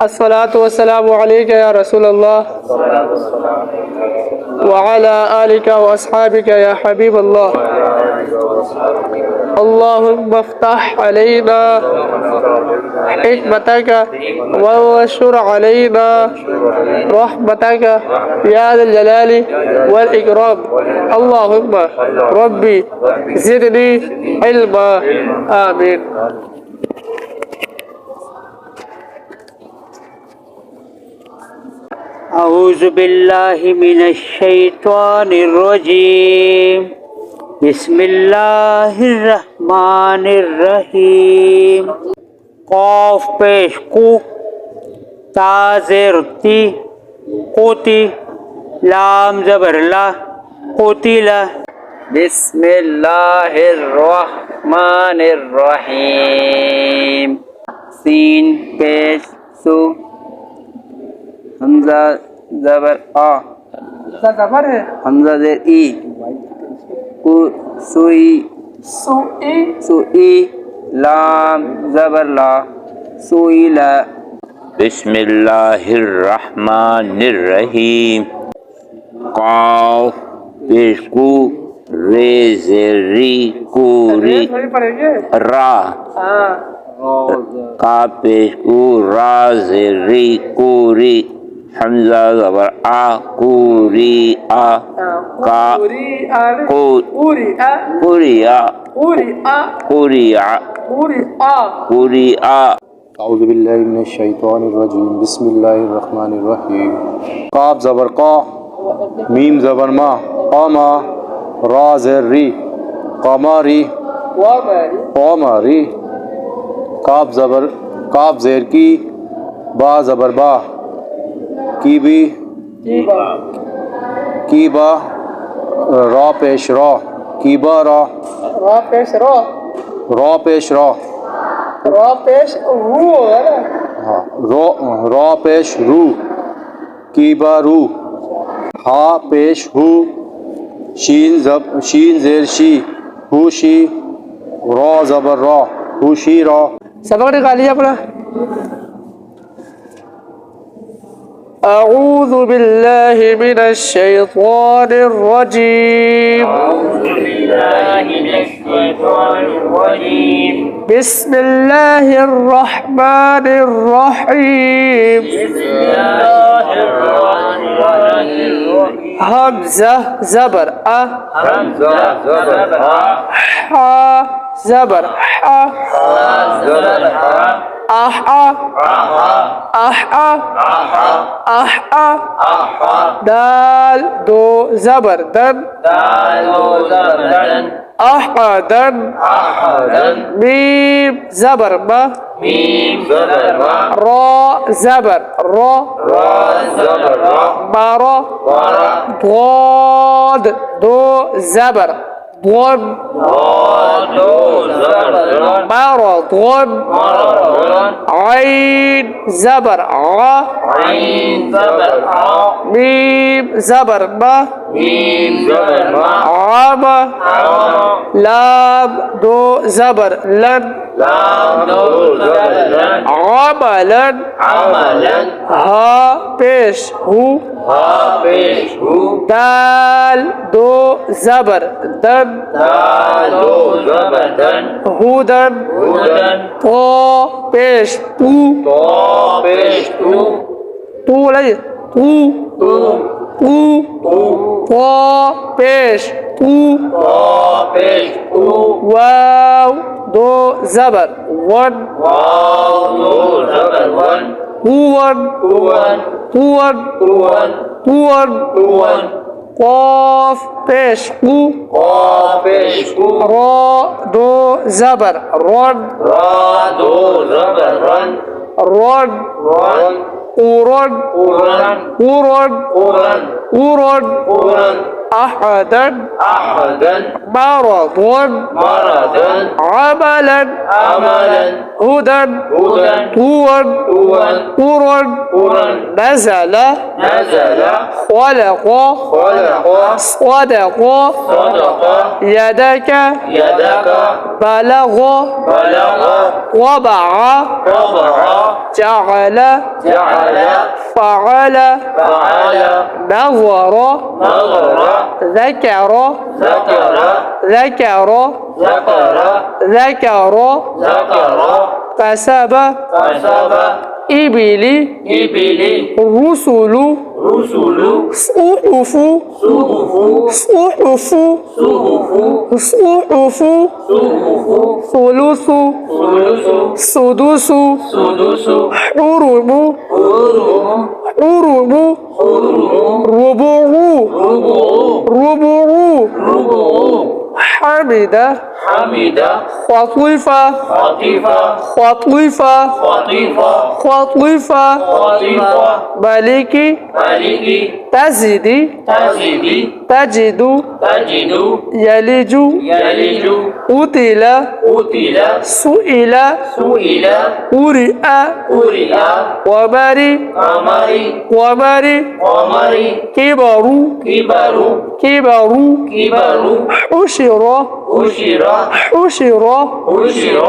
الصلاة والسلام عليك يا رسول الله وعلى آلك وأصحابك يا حبيب الله. اللهم افتح علينا حكمتك وانشر علينا رحمتك يا ذا الجلال والإكرام. اللهم ربي زدني علما. آمين. اعوذ باللہ من الشیطان الرجیم بسم اللہ الرحمن الرحیم. قاف پیش کو، تا زیر تی قوتی، لام زبر لا قوتیلا. بسم اللہ الرحمن الرحیم. سین پیش سو، حمزہ زبر آ، حمزہ زیر ای، سوئی سوئی، لام زبر لا سوئی لا. بسم اللہ الرحمن الرحیم. قاف پیش کو، رے زیر ری کوری، را کا پیش کو، را زیر ری کوری، حمزہ زبر آ کوری آ، کا کوری آ کوری آ کوری آ. اعوذ باللہ من الشیطان الرجیم بسم اللہ الرحمن الرحیم. قاف زبر قا، میم زبر ما، قاما، را زیر ری قماری قماری. کاف زبر کاف زیر کی، با زبر با، کی بھی کی با، را پیش را، کی با را، را پیش را، را پیش را، را پیش رو ہے نا. ہاں، را پیش رو، کی با رو. ہا پیش ہو، شین زیر شی، ہوشی، را زبر را، ہوشی را. سبق نکالیے اپنا. اعوذ باللہ من الشیطان الرجیم. بسم اللہ الرحمن الرحیم. حمزہ زبر ا، حا زبر حا، احا احا احا. دال دو زبر دن، احدن. میم زبر ما، را زبر را، مرا. ضاد دو زبر ضن، مرض. عین زبر ع، میم زبر ما، عام. لام دو زبر لن، عملا. ہا پیش ہو، دال دو زبر دن، ہودن. تو پیش تو، تو لئی تو پیش تو. واو دو زبر ون، قوان. قاف پیش قو، را دو زبر رن، رن. قرن قرن. أحدا أحدا مرضا مرضا عملا عملا هدى هدى طوى طوى قرا قرا نزل نزل خلق خلق صدق صدق يدك يدك بلغ بلغ وضع طبع جعل جعل فعل فعل نظر نظر ذكر ذكر ذكر ذكر ذكر ذكر كسب كسب إبل إبل رسل رسل صحف صحف صحف صحف صحف صحف ثلث ثلث سدس سدس حرم حرم حرم حرم ربع ربع ربع ربع حمد حمد خطف خطف خطف خطف خطف خطف ملك ملك تزد تزد تجد تجد يلج يلج قتل قتل سئل سئل قرئ قرئ قمر قمر قمر قمر كبر كبر كبر كبر حشر حشر حشر حشر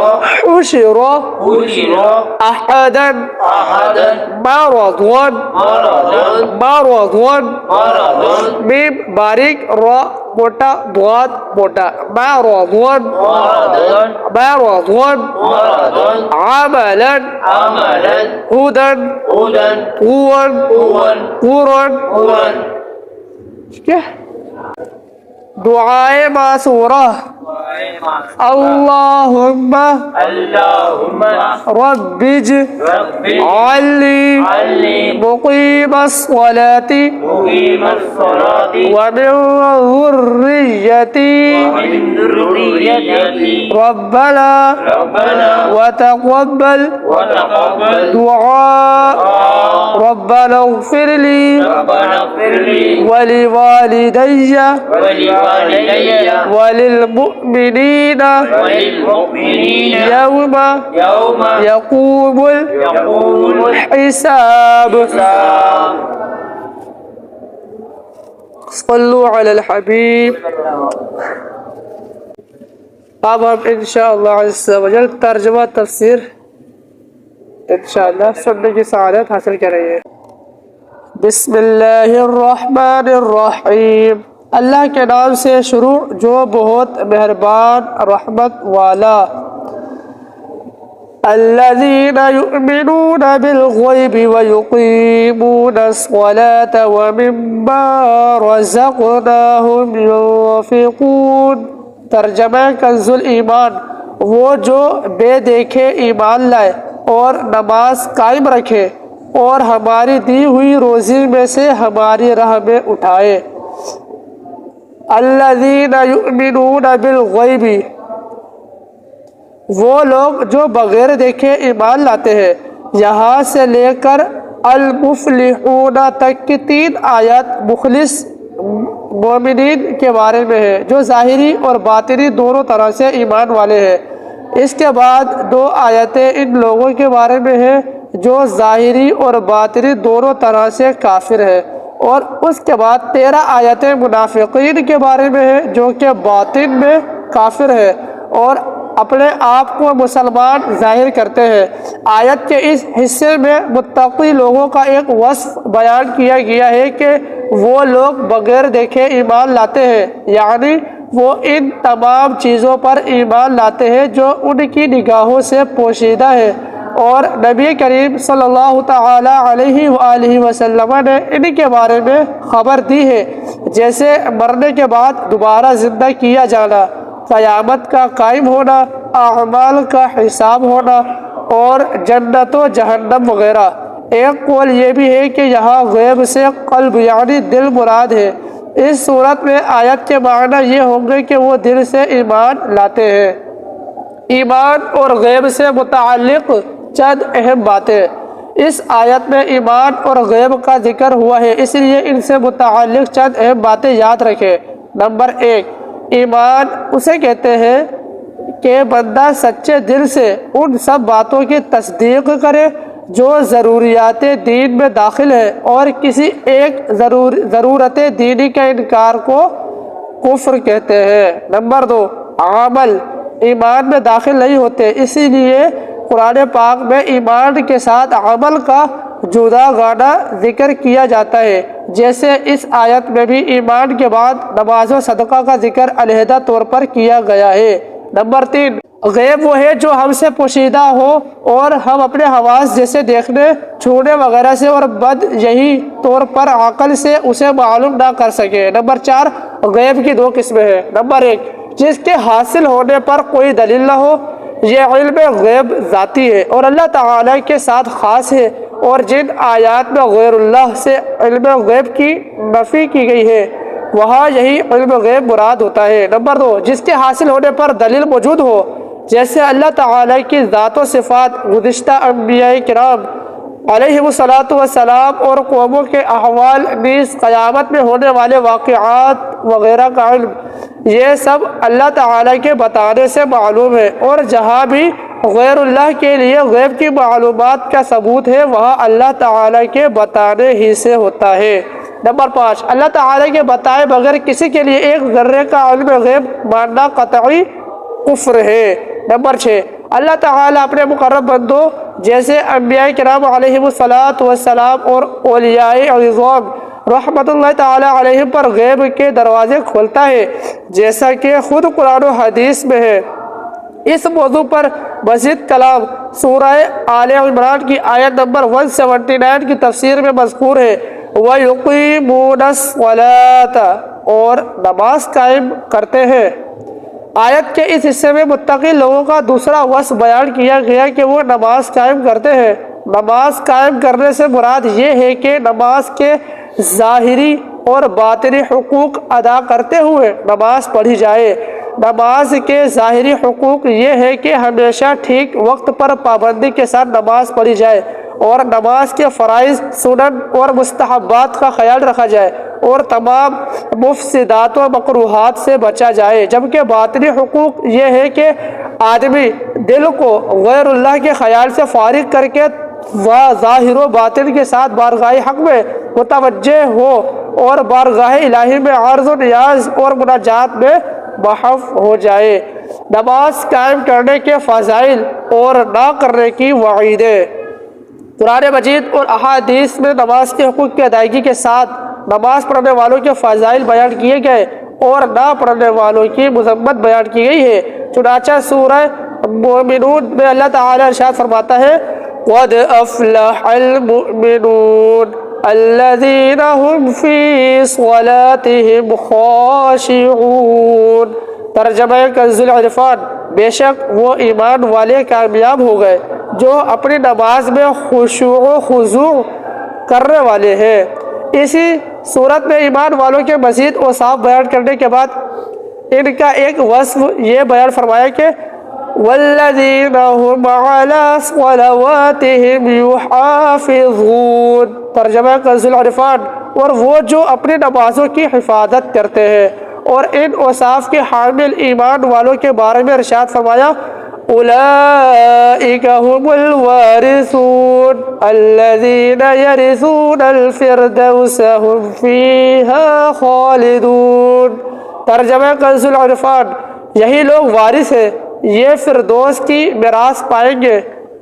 حشر حشر أحدا أحدا مرضا مرضا مرضا مرضا ميم باریک را موٹا ضاد موٹا مرضا مرضا مرضا مرضا عملا عملا هدى هدى طوى قوى قرا قوى ٹھیک ہے دعائے معصورہ اللهم اللهم رب رب اجعلني علي مقيم الصلاة مقيم الصلاة ومن ذريتي ومن ذريتي ربنا ربنا وتقبل وتقبل دعاء ربنا اغفر لي ربنا اغفر لي ولوالدي ولوالدي وللمؤمنين وللمؤمنين يوم يوم يقوم يقوم الحساب الحساب. صلوا على الحبیب. اب ہم انشاءاللہ عز و جل ترجمہ تفسیر انشاءاللہ سننے کی سعادت حاصل کریں گے. بسم اللہ الرحمن الرحیم. اللہ کے نام سے شروع جو بہت مہربان رحمت والا. الذين يؤمنون بالغيب ويقيمون الصلاة ومما رزقناهم ينفقون. ترجمہ کنز الایمان. وہ جو بے دیکھے ایمان لائے اور نماز قائم رکھے اور ہماری دی ہوئی روزی میں سے ہماری راہ میں اٹھائے. الذین یؤمنون بالغیب. وہ لوگ جو بغیر دیکھے ایمان لاتے ہیں. یہاں سے لے کر المفلحون تک کی 3 آیات مخلص مومنین کے بارے میں ہے جو ظاہری اور باطنی دونوں طرح سے ایمان والے ہیں. اس کے بعد 2 آیتیں ان لوگوں کے بارے میں ہیں جو ظاہری اور باطنی دونوں طرح سے کافر ہیں. اور اس کے بعد 13 آیتیں منافقین کے بارے میں ہیں جو کہ باطن میں کافر ہیں اور اپنے آپ کو مسلمان ظاہر کرتے ہیں. آیت کے اس حصے میں متقی لوگوں کا ایک وصف بیان کیا گیا ہے کہ وہ لوگ بغیر دیکھے ایمان لاتے ہیں، یعنی وہ ان تمام چیزوں پر ایمان لاتے ہیں جو ان کی نگاہوں سے پوشیدہ ہے. اور نبی کریم صلی اللہ تعالی علیہ وآلہ وسلم نے ان کے بارے میں خبر دی ہے، جیسے مرنے کے بعد دوبارہ زندہ کیا جانا، قیامت کا قائم ہونا، اعمال کا حساب ہونا اور جنت و جہنم وغیرہ. ایک قول یہ بھی ہے کہ یہاں غیب سے قلب یعنی دل مراد ہے. اس صورت میں آیت کے معنی یہ ہوں گے کہ وہ دل سے ایمان لاتے ہیں. ایمان اور غیب سے متعلق چند اہم باتیں. اس آیت میں ایمان اور غیب کا ذکر ہوا ہے، اس لیے ان سے متعلق چند اہم باتیں یاد رکھیں۔ نمبر 1، ایمان اسے کہتے ہیں کہ بندہ سچے دل سے ان سب باتوں کی تصدیق کرے جو ضروریات دین میں داخل ہے، اور کسی ایک ضرورت دینی کا انکار کو کفر کہتے ہیں۔ نمبر 2، عمل ایمان میں داخل نہیں ہوتے، اسی لیے قرآن پاک میں ایمان کے ساتھ عمل کا جداگانہ ذکر کیا جاتا ہے، جیسے اس آیت میں بھی ایمان کے بعد نماز و صدقہ کا ذکر علیحدہ طور پر کیا گیا ہے۔ نمبر 3، غیب وہ ہے جو ہم سے پوشیدہ ہو اور ہم اپنے حواس جیسے دیکھنے، چھونے وغیرہ سے اور بد یہی طور پر عقل سے اسے معلوم نہ کر سکے۔ نمبر 4، غیب کی 2 قسمیں ہیں۔ نمبر 1، جس کے حاصل ہونے پر کوئی دلیل نہ ہو، یہ علم غیب ذاتی ہے اور اللہ تعالیٰ کے ساتھ خاص ہے، اور جن آیات میں غیر اللہ سے علم غیب کی نفی کی گئی ہے وہاں یہی علم غیب مراد ہوتا ہے۔ نمبر 2، جس کے حاصل ہونے پر دلیل موجود ہو، جیسے اللہ تعالیٰ کی ذات و صفات، گزشتہ انبیاء کرام علیہ السلام اور قوموں کے احوال، نیز قیامت میں ہونے والے واقعات وغیرہ کا علم، یہ سب اللہ تعالیٰ کے بتانے سے معلوم ہے، اور جہاں بھی غیر اللہ کے لیے غیب کی معلومات کا ثبوت ہے وہاں اللہ تعالیٰ کے بتانے ہی سے ہوتا ہے۔ نمبر 5، اللہ تعالیٰ کے بتائے بغیر کسی کے لیے ایک ذرے کا علم غیب ماننا قطعی کفر ہے۔ نمبر 6، اللہ تعالیٰ اپنے مقرب بندوں جیسے انبیاء کرام علیہ السلام اور اولیاء عظام رحمت اللہ تعالیٰ علیہم پر غیب کے دروازے کھولتا ہے، جیسا کہ خود قرآن و حدیث میں ہے۔ اس موضوع پر مزید کلام سورہ آل عمران کی آیت نمبر 179 کی تفسیر میں مذکور ہے، وَيُقِيمُونَ الصَّلَاةَ، اور نماز قائم کرتے ہیں۔ آیت کے اس حصے میں متقی لوگوں کا دوسرا وصف بیان کیا گیا کہ وہ نماز قائم کرتے ہیں۔ نماز قائم کرنے سے مراد یہ ہے کہ نماز کے ظاہری اور باطنی حقوق ادا کرتے ہوئے نماز پڑھی جائے۔ نماز کے ظاہری حقوق یہ ہے کہ ہمیشہ ٹھیک وقت پر پابندی کے ساتھ نماز پڑھی جائے، اور نماز کے فرائض، سنن اور مستحبات کا خیال رکھا جائے، اور تمام مفسدات و مکروہات سے بچا جائے۔ جبکہ باطنی حقوق یہ ہے کہ آدمی دل کو غیر اللہ کے خیال سے فارغ کر کے ظاہر و باطن کے ساتھ بارگاہ حق میں متوجہ ہو، اور بارگاہ الہی میں عرض و نیاز اور مناجات میں محو ہو جائے۔ نماز قائم کرنے کے فضائل اور نہ کرنے کی وعیدیں۔ قرآن مجید اور احادیث میں نماز کے حقوق کی ادائیگی کے ساتھ نماز پڑھنے والوں کے فضائل بیان کیے گئے اور نہ پڑھنے والوں کی مذمت بیان کی گئی ہے۔ چنانچہ سورہ مومنون میں اللہ تعالیٰ ارشاد فرماتا ہے، قَدْ أَفْلَحَ الْمُؤْمِنُونَ الَّذِينَ هُمْ فِي صَلَاتِهِمْ خَاشِعُونَ۔ ترجمہ کنز العرفان، بے شک وہ ایمان والے کامیاب ہو گئے جو اپنی نماز میں خشوع و خضوع کرنے والے ہیں۔ اسی صورت میں ایمان والوں کے مزید اوصاف بیان کرنے کے بعد ان کا ایک وصف یہ بیان فرمایا کہ والذین هم علی صلواتهم یحافظون۔ ترجمہ کنز العرفان، اور وہ جو اپنی نمازوں کی حفاظت کرتے ہیں۔ اور ان اوصاف کے حامل ایمان والوں کے بارے میں ارشاد فرمایا، اولئک هم الوارثون الذین یرثون الفردوس هم فیہا خالدون۔ ترجمہ کنز العرفان، یہی لوگ وارث ہیں، یہ فردوس کی میراث پائیں گے،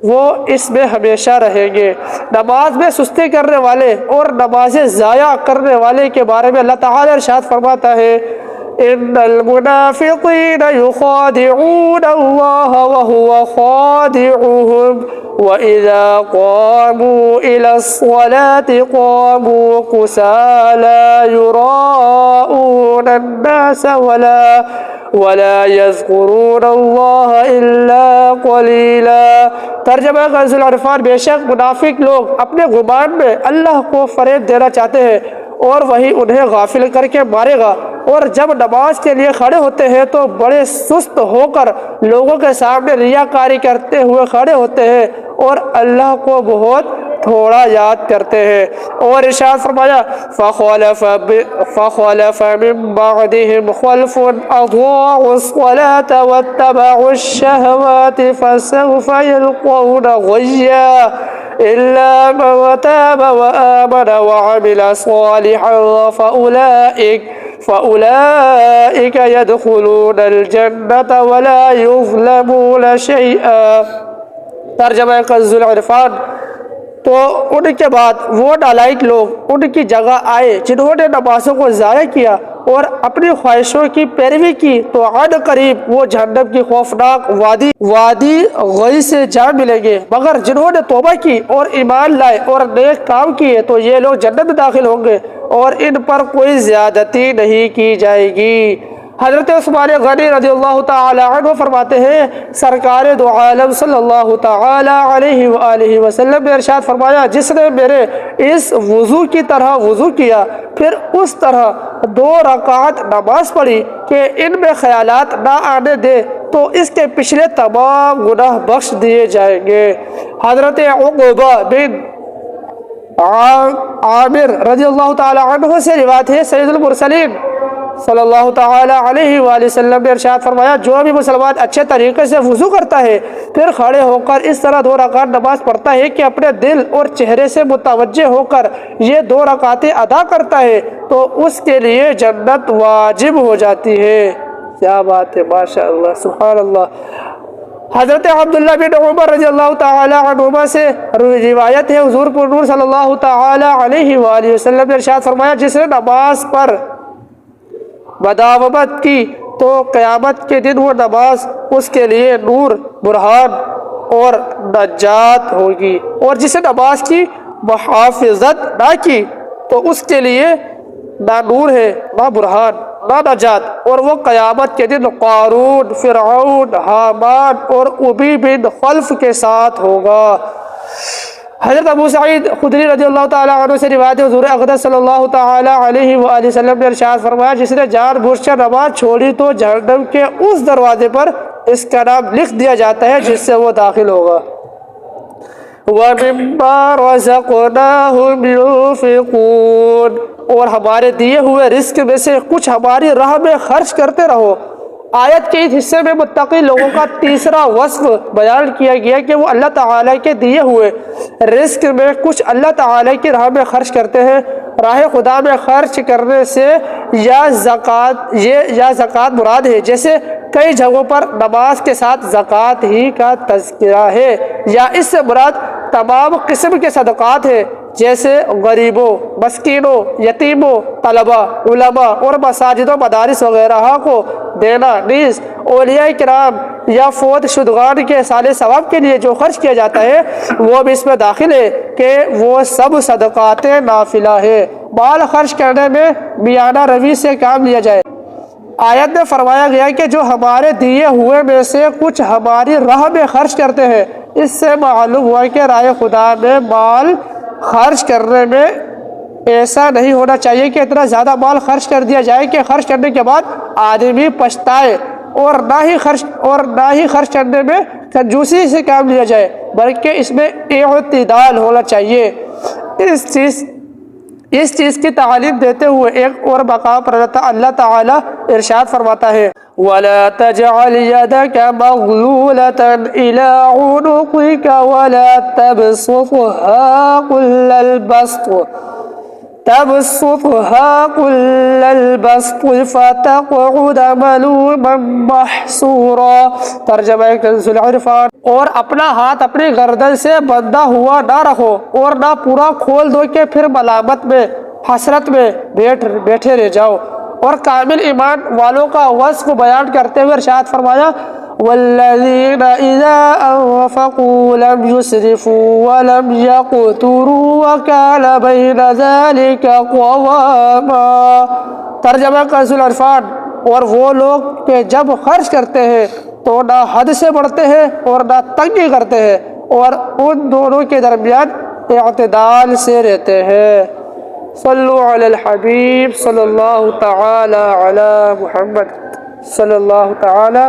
وہ اس میں ہمیشہ رہیں گے۔ نماز میں سستی کرنے والے اور نمازیں ضائع کرنے والے کے بارے میں اللہ تعالیٰ ارشاد فرماتا ہے، ان المنافقین یخادعون اللہ وهو خادعهم وَإِذَا قَامُوا إِلَى الصَّلَاةِ قَامُوا كُسَالَىٰ يُرَاءُونَ النَّاسَ وَلَا يَذْكُرُونَ اللَّهَ إِلَّا قَلِيلًا۔ ترجمہ کنز العرفان، بے شک منافق لوگ اپنے گمان میں اللہ کو فریب دینا چاہتے ہیں اور وہی انہیں غافل کر کے مارے گا، اور جب نماز کے لیے کھڑے ہوتے ہیں تو بڑے سست ہو کر لوگوں کے سامنے ریاکاری کرتے ہوئے کھڑے ہوتے ہیں اور اللہ کو بہت تھوڑا یاد کرتے ہیں۔ اور ارشاد فرمایا فَخَلَفَ مِن بَعْدِهِمْ خَلْفٌ أَضَاعُوا الصَّلَاةَ وَاتَّبَعُوا الشَّهَوَاتِ فَسَوْفَ يَلْقَوْنَ غَيًّا إِلَّا مَن تَابَ وَآمَنَ وَعَمِلَ صَالِحًا فَأُولَئِكَ يَدْخُلُونَ الْجَنَّةَ وَلَا يُظْلَمُونَ شَيْئًا۔ ترجمہ کنز العرفان۔ تو ان کے بعد وہ نالائق لوگ ان کی جگہ آئے جنہوں نے نمازوں کو ضائع کیا اور اپنی خواہشوں کی پیروی کی، تو عن قریب وہ جہنم کی خوفناک وادی غی سے جا ملیں گے، مگر جنہوں نے توبہ کی اور ایمان لائے اور نیک کام کیے تو یہ لوگ جنت میں داخل ہوں گے اور ان پر کوئی زیادتی نہیں کی جائے گی۔ حضرت عثمان غنی رضی اللہ تعالی عنہ فرماتے ہیں سرکار دو عالم صلی اللہ تعالی علیہ وآلہ وسلم نے ارشاد فرمایا، جس نے میرے اس وضو کی طرح وضو کیا پھر اس طرح 2 رکعت نماز پڑھی کہ ان میں خیالات نہ آنے دے تو اس کے پچھلے تمام گناہ بخش دیے جائیں گے۔ حضرت عقبہ بن عامر رضی اللہ تعالی عنہ سے روایت ہے، سید المرسلین صلی اللہ تعالی علیہ وآلہ وسلم نے ارشاد فرمایا، جو بھی مسلمان اچھے طریقے سے وضو کرتا ہے پھر کھڑے ہو کر اس طرح 2 رکعت نماز پڑھتا ہے کہ اپنے دل اور چہرے سے متوجہ ہو کر یہ 2 رکعتیں ادا کرتا ہے تو اس کے لیے جنت واجب ہو جاتی ہے۔ کیا بات ہے، ماشاءاللہ، سبحان اللہ۔ حضرت عبداللہ بن عمر رضی اللہ تعالی عنہما سے روایت ہے، حضور پر نور صلی اللہ تعالی علیہ وآلہ وسلم نے ارشاد فرمایا، جس نے نماز پر مداومت کی تو قیامت کے دن وہ نماز اس کے لیے نور، برہان اور نجات ہوگی، اور جس نے نماز کی محافظت نہ کی تو اس کے لیے نہ نور ہے، نہ برہان، نہ نجات، اور وہ قیامت کے دن قارون، فرعون، حامان اور ابی بن خلف کے ساتھ ہوگا۔ حضرت ابو سعید خدری رضی اللہ تعالی عنہ سے روایت ہے، حضور اقدس صلی اللہ تعالی علیہ وآلہ وسلم نے ارشاد فرمایا، جس نے جان بوجھ کر نماز چھوڑی تو جہنم کے اس دروازے پر اس کا نام لکھ دیا جاتا ہے جس سے وہ داخل ہوگا۔ وَمِمَّا رَزَقْنَاهُمْ يُنْفِقُونَ، اور ہمارے دیے ہوئے رزق میں سے کچھ ہماری راہ میں خرچ کرتے رہو۔ آیت کے اس حصے میں متقی لوگوں کا تیسرا وصف بیان کیا گیا کہ وہ اللہ تعالیٰ کے دیے ہوئے رزق میں کچھ اللہ تعالیٰ کی راہ میں خرچ کرتے ہیں۔ راہ خدا میں خرچ کرنے سے یا زکوٰۃ مراد ہے، جیسے کئی جگہوں پر نماز کے ساتھ زکوٰۃ ہی کا تذکرہ ہے، یا اس سے مراد تمام قسم کے صدقات ہیں، جیسے غریبوں، مسکینوں، یتیموں، طلباء، علماء اور مساجد و مدارس وغیرہ کو دینا، نیز اولیاء کرام یا فوت شدگان کے سال ثواب کے لیے جو خرچ کیا جاتا ہے وہ بھی اس میں داخل ہے کہ وہ سب صدقات نافلہ ہے۔ مال خرچ کرنے میں میانہ روی سے کام لیا جائے۔ آیت میں فرمایا گیا کہ جو ہمارے دیے ہوئے میں سے کچھ ہماری راہ میں خرچ کرتے ہیں، اس سے معلوم ہوا کہ راہ خدا میں مال خرچ کرنے میں ایسا نہیں ہونا چاہیے کہ اتنا زیادہ مال خرچ کر دیا جائے کہ خرچ کرنے کے بعد آدمی پچھتائے، اور نہ ہی خرچ کرنے میں کنجوسی سے کام لیا جائے، بلکہ اس میں اعتدال ہونا چاہیے۔ اس چیز کی تعلیم دیتے ہوئے ایک اور مقام پر اللہ تعالیٰ ارشاد فرماتا ہے، وَلَا تَجْعَلْ يَدَكَ مَغْلُولَةً إِلَىٰ عُنُقِكَ وَلَا تَبْسُطْهَا كُلَّ الْبَسْطِ فَتَقْعُدَ مَلُومًا مَحْسُورًا۔ ترجمہ کنز العرفان۔ اور اپنا ہاتھ اپنی گردن سے بندھا ہوا نہ رکھو اور نہ پورا کھول دو کہ پھر ملامت میں، حسرت میں بیٹھے رہ جاؤ۔ اور کامل ایمان والوں کا وصف بیان کرتے ہوئے ارشاد فرمایا، والذین اذا انفقوا لم يسرفوا ولم يقتروا وكان بین ذلك قواما۔ ترجمہ کنز العرفان۔ اور وہ لوگ کہ جب خرچ کرتے ہیں تو نہ حد سے بڑھتے ہیں اور نہ تنگی کرتے ہیں، اور ان دونوں کے درمیان اعتدال سے رہتے ہیں۔ صلو علی الحبیب صلی اللہ تعالی علی محمد صلی اللہ تعالی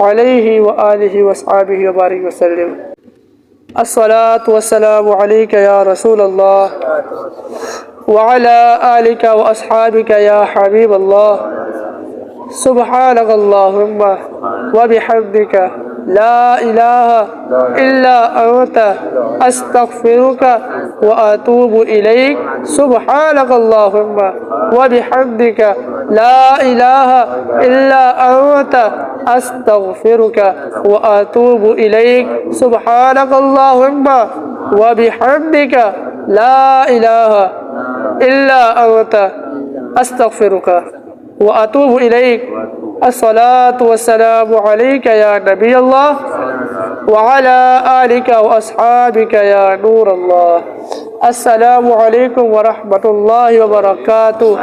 علیہ وآلہ وصحبہ وبارک وسلم۔ الصلاة والسلام عليك يا رسول الله وعلى آلك وأصحابك يا حبيب الله سبحانك اللهم وبحمدك لا إله إلا أنت أستغفرك وأتوب إليك سبحانك اللهم وبحمدك لا إله إلا أنت أستغفرك وأتوب إليك سبحانك اللهم وبحمدك لا إله إلا أنت أستغفرك وأتوب إليك الصلاة والسلام عليك يا نبي الله وعلى آلك وأصحابك يا نور الله السلام عليكم ورحمة الله وبركاته